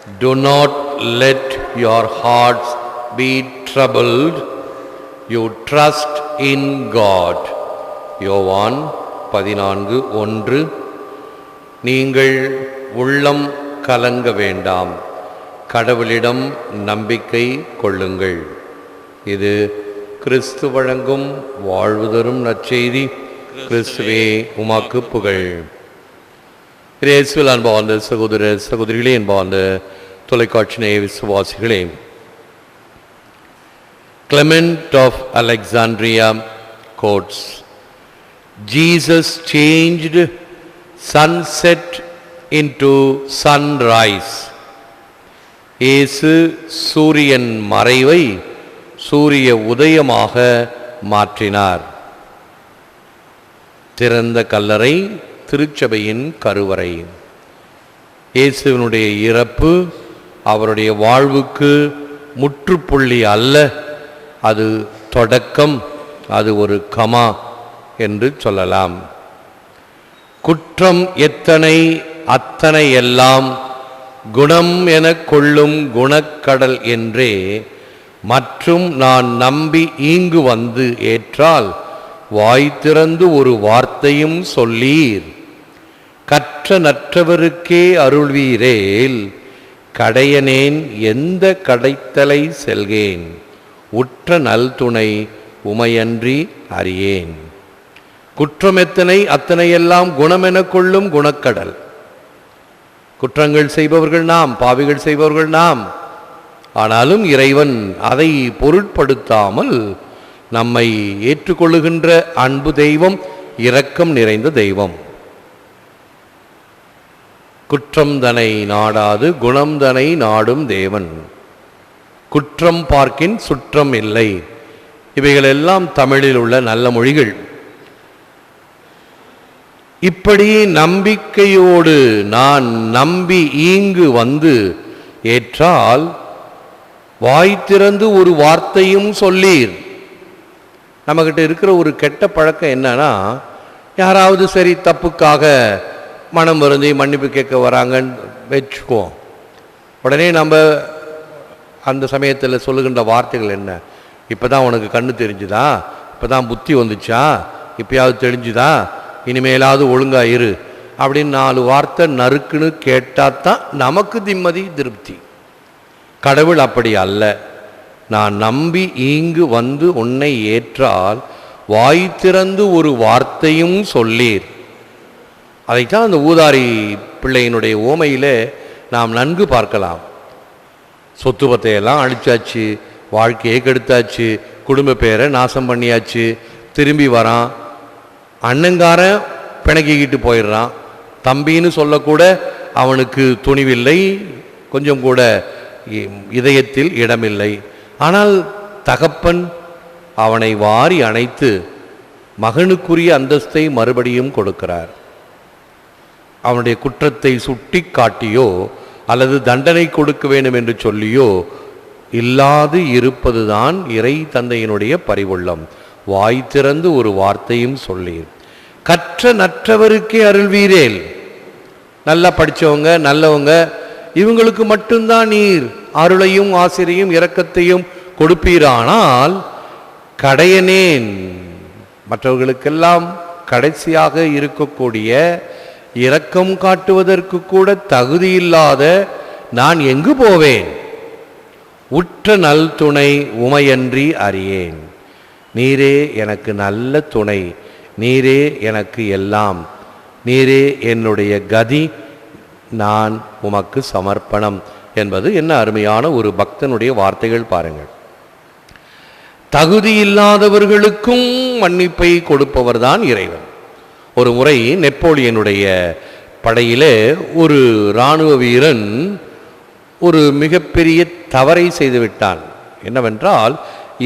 Do not let your hearts be troubled. You trust in God. யோவான் 14:1. நீங்கள் உள்ளம் கலங்க வேண்டாம், கடவுளிடம் நம்பிக்கை கொள்ளுங்கள். இது கிறிஸ்து வழங்கும் வாழ்வு தரும் நற்செய்தி. கிறிஸ்துவே உமக்கு புகழ். இயேசுவில் அன்பார்ந்த சகோதர சகோதரிகளே, அன்பார்ந்த தொலைக்காட்சி நேய விசுவாசிகளே, Clement of Alexandria quotes, Jesus changed sunset into sunrise. இயேசு சூரியன் மறைவை சூரிய உதயமாக மாற்றினார். திறந்த கல்லறை திருச்சபையின் கருவறை. இயேசுவினுடைய இறப்பு அவருடைய வாழ்வுக்கு முற்றுப்புள்ளி அல்ல, அது தொடக்கம், அது ஒரு கமா என்று சொல்லலாம். குற்றம் எத்தனை அத்தனை எல்லாம் குணம் என கொள்ளும் குணக்கடல் என்றே, மற்றும் நான் நம்பி ஈங்கு வந்து ஏற்றால் வாய் திறந்து ஒரு வார்த்தையும் சொல்லீர். கற்ற நற்றவருக்கே அருள்வீரேல் கடையனேன் எந்த கடைத்தலை செல்கேன். உற்ற நல் துணை உமையன்றி அறியேன். குற்றம் எத்தனை அத்தனையெல்லாம் குணமென கொள்ளும் குணக்கடல். குற்றங்கள் செய்பவர்கள் நாம், பாவிகள் செய்பவர்கள் நாம். ஆனாலும் இறைவன் அதை பொருட்படுத்தாமல் நம்மை ஏற்றுக்கொள்ளுகின்ற அன்பு தெய்வம், இரக்கம் நிறைந்த தெய்வம். குற்றம் தனை நாடாது குணம் தனை நாடும் தேவன். குற்றம் பார்க்கின் சுற்றம் இல்லை. இவைகளெல்லாம் தமிழில் உள்ள நல்ல மொழிகள். இப்படி நம்பிக்கையோடு நான் நம்பி ஈங்கு வந்து ஏற்றால் வாய் திறந்து ஒரு வார்த்தையும் சொல்லீர். நம்மகிட்ட இருக்கிற ஒரு கெட்ட பழக்கம் என்னன்னா, யாராவது சரி தப்புக்காக மனம் வருந்தி மன்னிப்பு கேட்க வராங்கன்னு வச்சுக்குவோம். உடனே நம்ம அந்த சமயத்தில் சொல்லுகின்ற வார்த்தைகள் என்ன? இப்போ தான் உனக்கு கண்ணு தெரிஞ்சுதா? இப்போ தான் புத்தி வந்துச்சா? இப்பயாவது தெரிஞ்சுதா? இனிமேலாவது ஒழுங்கா இரு அப்படின்னு 4 வார்த்தை நறுக்குன்னு கேட்டாதான் நமக்கு நிம்மதி, திருப்தி. கடவுள் அப்படி அல்ல. நான் நம்பி ஈங்கு வந்து உன்னை ஏற்றால் வாய் திறந்து ஒரு வார்த்தையும் சொல்லீர். அதைத்தான் அந்த ஊதாரி பிள்ளையினுடைய ஓமையிலே நாம் நன்கு பார்க்கலாம். சொத்து பத்தையெல்லாம் அழிச்சாச்சு, வாழ்க்கையை கெடுத்தாச்சு, குடும்ப பேரை நாசம் பண்ணியாச்சு. திரும்பி வரான், அண்ணங்காரன் பிணக்கிக்கிட்டு போயிடுறான். தம்பின்னு சொல்லக்கூட அவனுக்கு துணிவில்லை, கொஞ்சம் கூட இதயத்தில் இடமில்லை. ஆனால் தகப்பன் அவனை வாரி அணைத்து மகனுக்குரிய அந்தஸ்தை மறுபடியும் கொடுக்கிறார். அவனுடைய குற்றத்தை சுட்டி காட்டியோ அல்லது தண்டனை கொடுக்க வேண்டும் என்று சொல்லியோ இல்லாது இருப்பதுதான் இறை தந்தையினுடைய பரிவுள்ளம். வாய் திறந்து ஒரு வார்த்தையும் சொல்லீர். கற்ற நற்றவருக்கே அருள்வீரேல். நல்லா படித்தவங்க, நல்லவங்க, இவங்களுக்கு மட்டும்தான் நீர் அருளையும் ஆசிரியையும் இரக்கத்தையும் கொடுப்பீரானால் கடையனேன், மற்றவர்களுக்கெல்லாம் கடைசியாக இருக்கக்கூடிய இரக்கம் காட்டுவதற்கு கூட தகுதியில்லாத நான் எங்கு போவேன்? உற்ற நல் துணை உமையன்றி அறியேன். நீரே எனக்கு நல்ல துணை, நீரே எனக்கு எல்லாம், நீரே என்னுடைய கதி, நான் உமக்கு சமர்ப்பணம் என்பது என்ன அருமையான ஒரு பக்தனுடைய வார்த்தைகள் பாருங்கள். தகுதியில்லாதவர்களுக்கும் மன்னிப்பை கொடுப்பவர்தான் இறைவன். ஒரு முறை நெப்போலியனுடைய படையிலே ஒரு இராணுவ வீரன் ஒரு மிகப்பெரிய தவறை செய்துவிட்டான். என்னவென்றால்,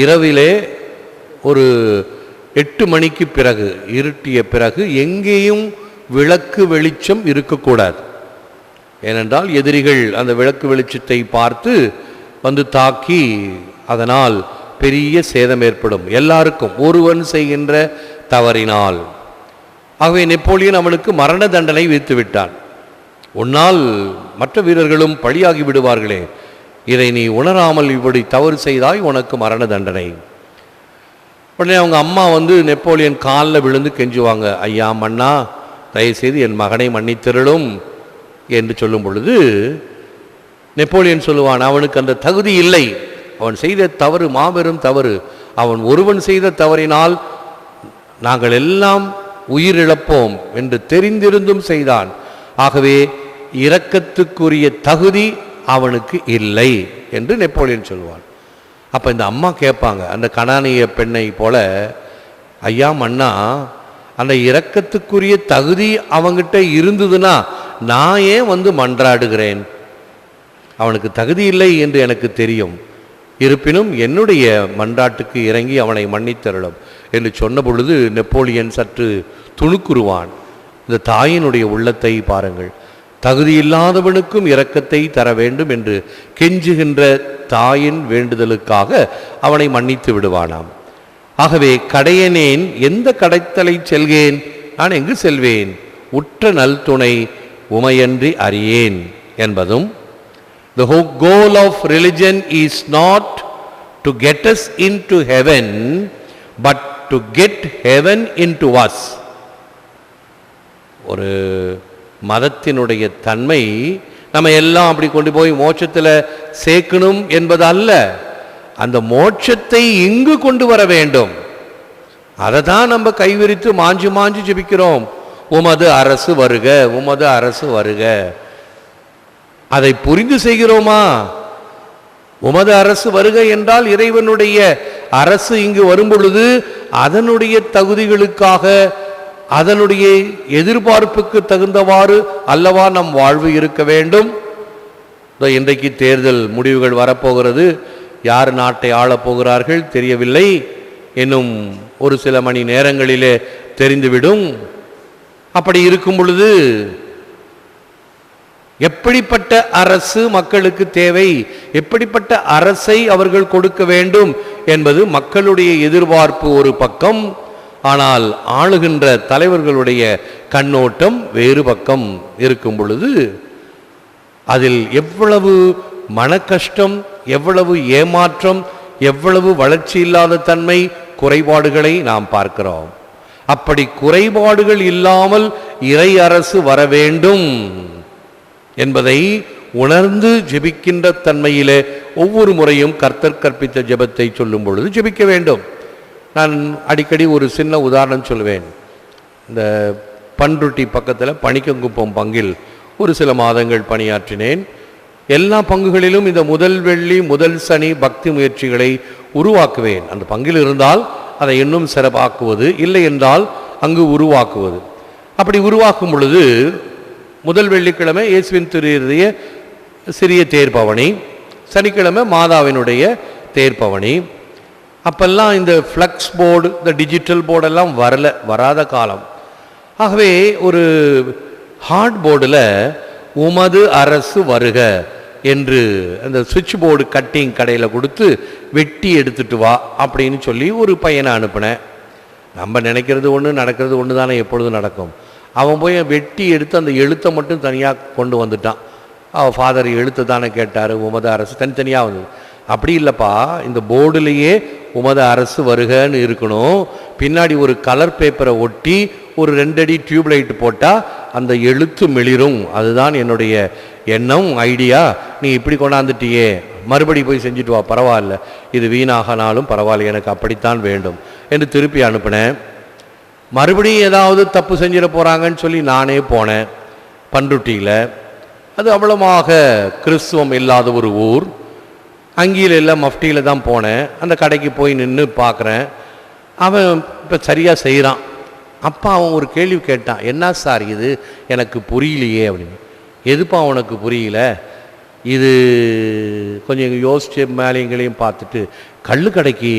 இரவிலே ஒரு 8 மணிக்கு பிறகு, இருட்டிய பிறகு எங்கேயும் விளக்கு வெளிச்சம் இருக்கக்கூடாது. ஏனென்றால் எதிரிகள் அந்த விளக்கு வெளிச்சத்தை பார்த்து வந்து தாக்கி அதனால் பெரிய சேதம் ஏற்படும் எல்லாருக்கும், ஒருவன் செய்கின்ற தவறினால். ஆகவே நெப்போலியன் அவனுக்கு மரண தண்டனை விதித்து விட்டான். உன்னால் மற்ற வீரர்களும் பழியாகி விடுவார்களே, இதை நீ உணராமல் இப்படி தவறு செய்தாய், உனக்கு மரண தண்டனை. உடனே அவங்க அம்மா நெப்போலியன் காலில் விழுந்து கெஞ்சுவாங்க, ஐயா மன்னா, தயவுசெய்து என் மகனை மன்னித்திரளும் என்று சொல்லும் பொழுது நெப்போலியன் சொல்லுவான், அவனுக்கு அந்த தகுதி இல்லை, அவன் செய்த தவறு மாபெரும் தவறு, அவன் ஒருவன் செய்த தவறினால் நாங்கள் எல்லாம் உயிரிழப்போம் என்று தெரிந்திருந்தும் செய்தான். ஆகவே இரக்கத்துக்குரிய தகுதி அவனுக்கு இல்லை என்று நெப்போலியன் சொல்வான். அப்போ இந்த அம்மா கேட்பாங்க, அந்த கனானிய பெண்ணை போல, ஐயா மன்னா, அந்த இரக்கத்துக்குரிய தகுதி அவங்கிட்ட இருந்ததுன்னா நான் ஏன் மன்றாடுகிறேன்? அவனுக்கு தகுதி இல்லை என்று எனக்கு தெரியும், இருப்பினும் என்னுடைய மன்றாட்டுக்கு இறங்கி அவனை மன்னித்தருளும் என்று சொன்ன பொழுது நெப்போலியன் சற்று துணுக்குருவான். இந்த தாயினுடைய உள்ளத்தை பாருங்கள். தகுதியில்லாதவனுக்கும் இரக்கத்தை தர வேண்டும் என்று கெஞ்சுகின்ற தாயின் வேண்டுதலுக்காக அவனை மன்னித்து விடுவானாம். ஆகவே கடையனேன் எந்த கடைத்தலை செல்கேன், நான் எங்கு செல்வேன், உற்ற நல் துணை உமையன்றி அறியேன் என்பதும், the whole goal of religion is not to get us into heaven but to get heaven into us. ஒரு மதத்தினுடைய தன்மை நம்ம எல்லாம் அப்படி கொண்டு போய் மோட்சத்தில் சேர்க்கணும் என்பது அல்ல, அந்த மோட்சத்தை இங்கு கொண்டு வர வேண்டும். அதை தான் நம்ம கைவிரித்து மாஞ்சு மாஞ்சு ஜெபிக்கிறோம், உமது அரசு வருக, உமது அரசு வருக. அதை புரிந்து செய்கிறோமா? உமது அரசு வருக என்றால் இறைவனுடைய அரசு இங்கு வரும் பொழுது அதனுடைய தகுதிகளுக்காக, அதனுடைய எதிர்பார்ப்புக்கு தகுந்தவாறு அல்லவா நம் வாழ்வு இருக்க வேண்டும். இன்றைக்கு தேர்தல் முடிவுகள் வரப்போகிறது, யார் நாட்டை ஆளப் போகிறார்கள் தெரியவில்லை, இன்னும் ஒரு சில மணி நேரங்களிலே தெரிந்துவிடும். அப்படி இருக்கும் பொழுது எப்படிப்பட்ட அரசு மக்களுக்கு தேவை, எப்படிப்பட்ட அரசை அவர்கள் கொடுக்க வேண்டும் என்பது மக்களுடைய எதிர்பார்ப்பு ஒரு பக்கம், ஆனால் ஆளுகின்ற தலைவர்களுடைய கண்ணோட்டம் வேறு பக்கம் இருக்கும் பொழுது அதில் எவ்வளவு மன கஷ்டம், எவ்வளவு ஏமாற்றம், எவ்வளவு வளர்ச்சி இல்லாத தன்மை, குறைபாடுகளை நாம் பார்க்கிறோம். அப்படி குறைபாடுகள் இல்லாமல் இறை அரசு வர வேண்டும் என்பதை உணர்ந்து ஜெபிக்கின்ற தன்மையிலே ஒவ்வொரு முறையும் கர்த்தர் கற்பித்த ஜெபத்தை சொல்லும் பொழுது ஜெபிக்க வேண்டும். நான் அடிக்கடி ஒரு சின்ன உதாரணம் சொல்வேன். இந்த பண்ருட்டி பக்கத்தில் பணிக்கங்குப்பம் பங்கில் ஒரு சில மாதங்கள் பணியாற்றினேன். எல்லா பங்குகளிலும் இந்த முதல் வெள்ளி முதல் சனி பக்தி முயற்சிகளை உருவாக்குவேன். அந்த பங்கில் இருந்தால் அதை இன்னும் சிறப்பாக்குவது, இல்லை என்றால் அங்கு உருவாக்குவது. அப்படி உருவாக்கும் பொழுது முதல் வெள்ளிக்கிழமை இயேசுவின் திருடைய சிறிய தேர்பவனி, சனிக்கிழமை மாதாவினுடைய தேர்பவனி. அப்பெல்லாம் இந்த ஃப்ளக்ஸ் போர்டு, இந்த டிஜிட்டல் போர்டெல்லாம் வராத காலம். ஆகவே ஒரு ஹார்ட் போர்டில் உமது அரசு வருக என்று அந்த சுவிட்ச் போர்டு கட்டிங் கடையில் கொடுத்து வெட்டி எடுத்துட்டு வா அப்படின்னு சொல்லி ஒரு பையனை அனுப்பினேன். நம்ம நினைக்கிறது ஒன்று, நடக்கிறது ஒன்று தானே எப்பொழுதும் நடக்கும். அவன் போய் வெட்டி எடுத்து அந்த எழுத்தை மட்டும் தனியாக கொண்டு வந்துட்டான். அவன் ஃபாதர் எழுத்து தானே கேட்டார், உமது அரசு தனித்தனியாக வந்தது. அப்படி இல்லைப்பா, இந்த போர்டுலேயே உமது அரசு வருகன்னு இருக்கணும், பின்னாடி ஒரு கலர் பேப்பரை ஒட்டி ஒரு 2 அடி டியூப்லைட் போட்டால் அந்த எழுத்து மெளிரும், அதுதான் என்னுடைய எண்ணம், ஐடியா. நீ இப்படி கொண்டாந்துட்டியே, மறுபடி போய் செஞ்சுட்டு வா, பரவாயில்ல, இது வீணாகனாலும் பரவாயில்ல, எனக்கு அப்படித்தான் வேண்டும் என்று திருப்பி அனுப்பினேன். மறுபடியும் ஏதாவது தப்பு செஞ்சிட போகிறாங்கன்னு சொல்லி நானே போனேன் பண்ருட்டியில். அது அவ்வளமாக கிறிஸ்துவம் இல்லாத ஒரு ஊர். அங்கேயில் எல்லாம் மஃப்டியில் தான் போனேன். அந்த கடைக்கு போய் நின்று பார்க்குறேன். அவன் இப்போ சரியாக செய்கிறான். அப்பா அவன் ஒரு கேள்வி கேட்டான், என்ன சார் இது, எனக்கு புரியலையே அப்படின்னு. எதுப்பா உனக்கு புரியல? இது கொஞ்சம் யோசிச்சு மேலேங்களையும் பார்த்துட்டு, கள்ளு கடைக்கு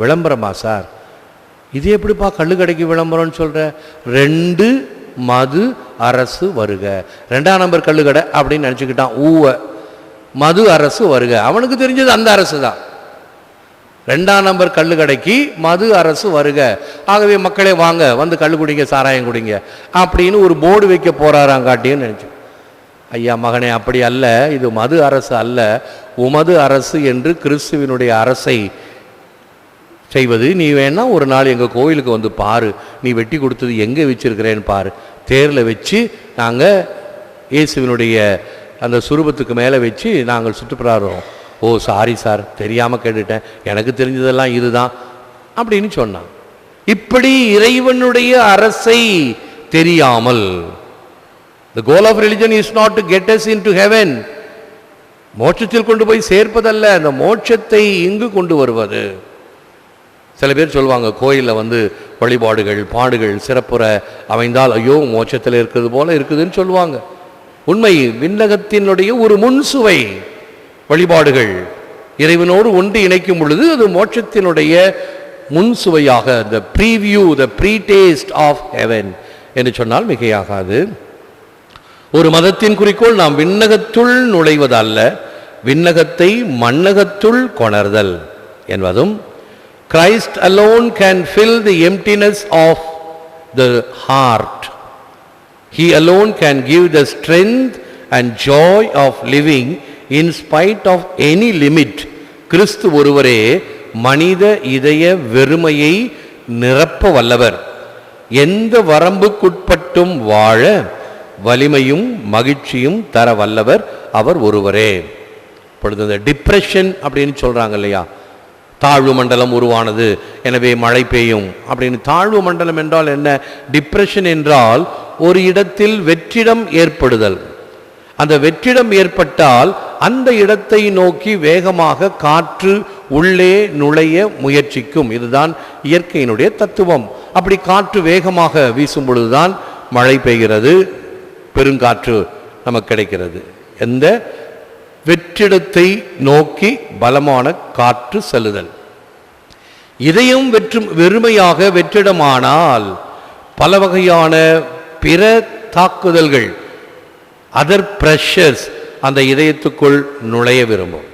விளம்பரமா சார்? இது எப்படிப்பா கள்ளு கடைக்கு விளம்பரம்னு சொல்கிற? 2 மது அரசு வருக, 2ஆம் நம்பர் கள்ளு கடை அப்படின்னு நினச்சிக்கிட்டான். மது அரசு வருக, அவனுக்கு தெரிஞ்சது அந்த அரசு தான். 2ஆம் நம்பர் கள்ளு கடைக்கு மது அரசு வருக, ஆகவே மக்களே வாங்க வந்து கள்ளு குடிங்க, சாராயம் குடிங்க அப்படின்னு ஒரு போர்டு வைக்க போறாராங்காட்டின்னு நினச்சி ஐயா மகனே, அப்படி அல்ல, இது மது அரசு அல்ல, உமது அரசு என்று கிறிஸ்துவினுடைய அரசை செய்வது. நீ வேணா ஒரு நாள் எங்கள் கோயிலுக்கு வந்து பாரு, நீ வெட்டி கொடுத்தது எங்கே வச்சிருக்கிறேன்னு பாரு. தேரில் வச்சு நாங்கள் இயேசுவினுடைய அந்த சுரூபத்துக்கு மேலே வச்சு நாங்கள் சுற்றுப்புறாரோம். ஓ சாரி சார், தெரியாமல் கேட்டுட்டேன், எனக்கு தெரிஞ்சதெல்லாம் இதுதான் அப்படின்னு சொன்னான். இப்படி இறைவனுடைய அரசை தெரியாமல், the goal of religion is not to get us into heaven, மோட்சத்தில் கொண்டு போய் சேர்ப்பதல்ல, அந்த மோட்சத்தை இங்கு கொண்டு வருவது. சில பேர் சொல்லுவாங்க, கோயிலில் வந்து வழிபாடுகள் பாடுகள் சிறப்புற அமைந்தால் ஐயோ மோட்சத்தில் இருக்கிறது போல இருக்குதுன்னு சொல்லுவாங்க. உண்மை, விண்ணகத்தினுடைய ஒரு முன்சுவை வழிபாடுகள் இறைவனோடு ஒன்று இணைக்கும் பொழுது அது மோட்சத்தினுடைய முன்சுவையாக, the preview, the pre-taste of heaven என்று சொன்னால் மிகையாகாது. ஒரு மதத்தின் குறிக்கோள் நாம் விண்ணகத்துள் நுழைவதல்ல, விண்ணகத்தை மண்ணகத்துள் கொணர்தல் என்பதும், Christ alone can fill the emptiness of the heart. He alone can give the strength and joy of living in spite of any limit. கிறிஸ்து ஒருவரே மனித இதய வெறுமையை நிரப்ப வல்லவர். எந்த வரம்புக்குட்பட்டும் வாழ வலிமையும் மகிழ்ச்சியும் தர வல்லவர் அவர் ஒருவரே. இப்பொழுது இந்த டிப்ரெஷன் அப்படின்னு சொல்றாங்க இல்லையா, தாழ்வு மண்டலம் உருவானது எனவே மழை பெய்யும் அப்படின்னு. தாழ்வு மண்டலம் என்றால் என்ன? டிப்ரெஷன் என்றால் ஒரு இடத்தில் வெற்றிடம் ஏற்படுதல். அந்த வெற்றிடம் ஏற்பட்டால் அந்த இடத்தை நோக்கி வேகமாக காற்று உள்ளே நுழைய முயற்சிக்கும். இதுதான் இயற்கையினுடைய தத்துவம். அப்படி காற்று வேகமாக வீசும் பொழுதுதான் மழை பெய்கிறது, பெருங்காற்று நமக்கு கிடைக்கிறது. எந்த வெற்றிடத்தை நோக்கி பலமான காற்று செல்லுதல். இதயம் வெறுமையாக வெற்றிடமானால் பல வகையான பிற தாக்குதல்கள், அதர் பிரஷர்ஸ் அந்த இதயத்துக்குள் நுழைய விரும்பும்.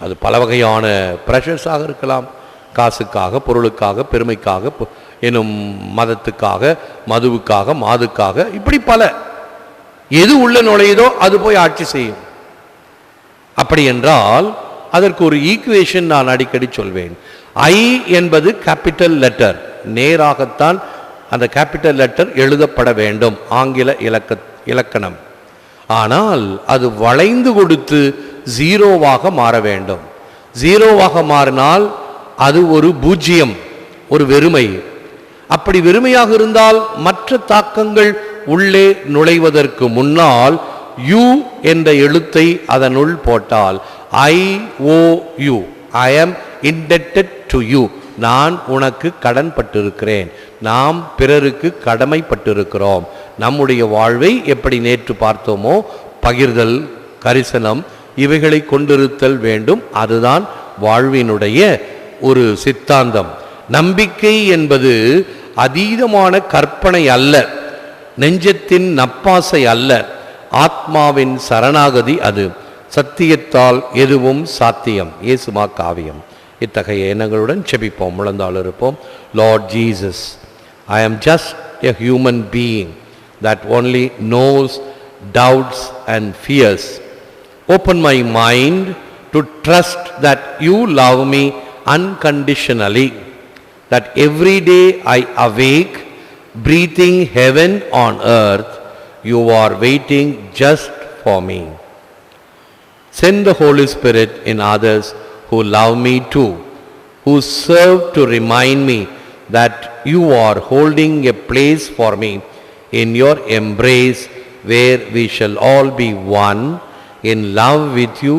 அது பல வகையான பிரஷர்ஸாக இருக்கலாம். காசுக்காக, பொருளுக்காக, பெருமைக்காக, எனும் மதத்துக்காக, மதுவுக்காக, மாதுக்காக, இப்படி பல. எது உள்ள நுழையுதோ அது போய் ஆட்சி செய்யும். அப்படி என்றால் அதற்கு ஒரு ஈக்குவேஷன் நான் அடிக்கடி சொல்வேன். ஐ என்பது கேபிட்டல் லெட்டர், நேராகத்தான் அந்த கேபிட்டல் லெட்டர் எழுதப்பட வேண்டும், ஆங்கில இலக்கணம். ஆனால் அது வளைந்து கொடுத்து ஜீரோவாக மாற வேண்டும். ஜீரோவாக மாறினால் அது ஒரு பூஜ்ஜியம், ஒரு வெறுமை. அப்படி வெறுமையாக இருந்தால் மற்ற தாக்கங்கள் உள்ளே நுழைவதற்கு முன்னால் யூ என்ற எழுத்தை அதனுள் போட்டால், IOU, I am indebted to you, நான் உனக்கு கடன் பட்டிருக்கிறேன், நாம் பிறருக்கு கடமைப்பட்டிருக்கிறோம். நம்முடைய வாழ்வை எப்படி நேற்று பார்த்தோமோ பகிர்தல், கரிசனம், இவைகளை கொண்டிருத்தல் வேண்டும். அதுதான் வாழ்வினுடைய ஒரு சித்தாந்தம். நம்பிக்கை என்பது அதீதமான கற்பனை அல்ல, நெஞ்சத்தின் நப்பாசை அல்ல, ஆத்மாவின் சரணாகதி. அது சத்தியத்தால் எதுவும் சாத்தியம். இயேசுமா காவியம். இத்தகைய எண்ணங்களுடன் செபிப்போம், முழந்தாள் இருப்போம். Lord Jesus, I am just a human being that only knows doubts and fears. Open my mind to trust that you love me unconditionally, that every day I awake, breathing heaven on earth, you are waiting just for me. Send the Holy Spirit in others who love me too, who serve to remind me that you are holding a place for me in your embrace, where we shall all be one in love with you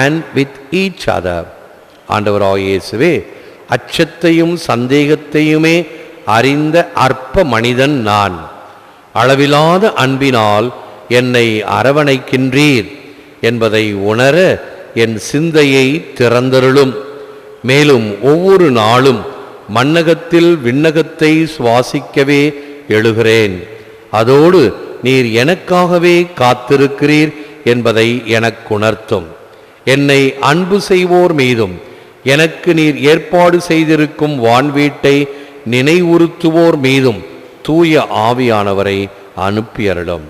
and with each other. ஆண்டவராகிய இயேசுவே, அச்சத்தையும் சந்தேகத்தையுமே அறிந்த அற்ப மனிதன் நான். அளவிலாத அன்பினால் என்னை அரவணைக்கின்றீர் என்பதை உணர என் சிந்தையை திறந்தருளும். மேலும் ஒவ்வொரு நாளும் மண்ணகத்தில் விண்ணகத்தை சுவாசிக்கவே எழுகிறேன். அதோடு நீர் எனக்காகவே காத்திருக்கிறீர் என்பதை எனக்கு உணர்த்தும். என்னை அன்பு செய்வோர் மீதும் எனக்கு நீர் ஏற்பாடு செய்திருக்கும் வான்வீட்டை நினைவுறுத்துவோர் மீதும் தூய ஆவியானவரை அனுப்பியருளும்.